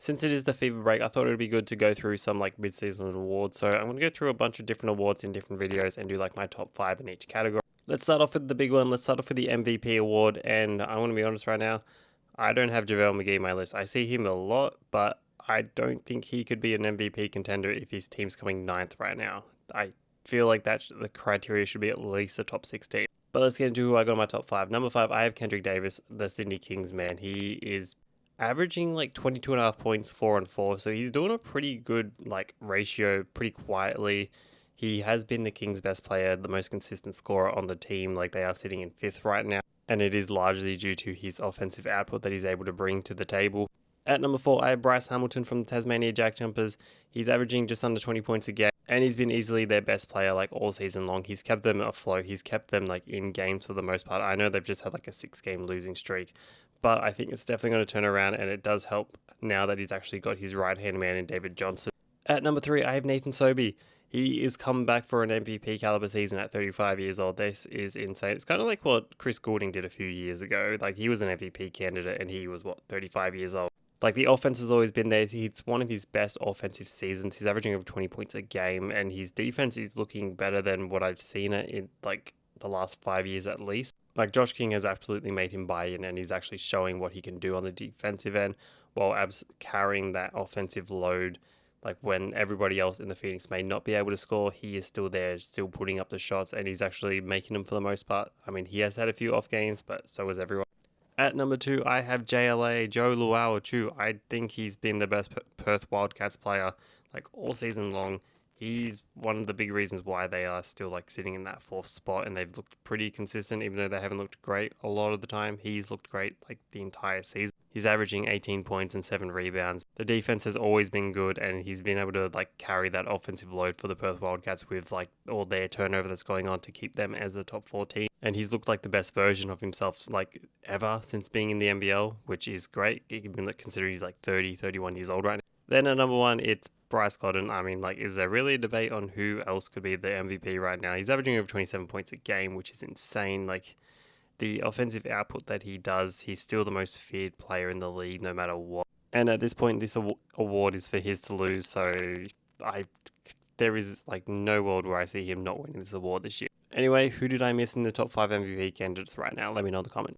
Since it is the FIBA break, I thought it would be good to go through some like mid-season awards. So I'm going to go through a bunch of different awards in different videos and do like my top 5 in each category. Let's start off with the big one. Let's start off with the MVP award. And I want to be honest right now, I don't have JaVale McGee in my list. I see him a lot, but I don't think he could be an MVP contender if his team's coming 9th right now. I feel like the criteria should be at least the top 16. But let's get into who I got in my top 5. Number 5, I have Kendrick Davis, the Sydney Kings man. He is averaging like 22.5 points, 4 and 4. So he's doing a pretty good like ratio pretty quietly. He has been the Kings' best player, the most consistent scorer on the team. Like they are sitting in 5th right now. And it is largely due to his offensive output that he's able to bring to the table. At number 4, I have Bryce Hamilton from the Tasmania Jack Jumpers. He's averaging just under 20 points a game, and he's been easily their best player like all season long. He's kept them afloat. He's kept them like in games for the most part. I know they've just had like a 6-game losing streak, but I think it's definitely going to turn around, and it does help now that he's actually got his right-hand man in David Johnson. At number 3, I have Nathan Sobey. He is coming back for an MVP caliber season at 35 years old. This is insane. It's kind of like what Chris Goulding did a few years ago. Like he was an MVP candidate and he was 35 years old. Like the offense has always been there. It's one of his best offensive seasons. He's averaging over 20 points a game, and his defense is looking better than what I've seen it in like the last 5 years at least. Like Josh King has absolutely made him buy in, and he's actually showing what he can do on the defensive end while carrying that offensive load. Like when everybody else in the Phoenix may not be able to score, he is still there, still putting up the shots, and he's actually making them for the most part. I mean, he has had a few off games, but so has everyone. At number 2, I have JLA, Joe Luau-Chu. I think he's been the best Perth Wildcats player like all season long. He's one of the big reasons why they are still like sitting in that 4th spot, and they've looked pretty consistent even though they haven't looked great a lot of the time. He's looked great like the entire season. He's averaging 18 points and 7 rebounds. The defense has always been good, and he's been able to like carry that offensive load for the Perth Wildcats with like all their turnover that's going on to keep them as a top 4 team. And he's looked like the best version of himself like ever since being in the NBL, which is great, even considering he's like 30, 31 years old right now. Then at number 1, it's Bryce Cotton. I mean, like, is there really a debate on who else could be the MVP right now? He's averaging over 27 points a game, which is insane. Like, the offensive output that he does, he's still the most feared player in the league no matter what. And at this point, this award is for his to lose, so there is like no world where I see him not winning this award this year. Anyway, who did I miss in the top 5 MVP candidates right now? Let me know in the comments.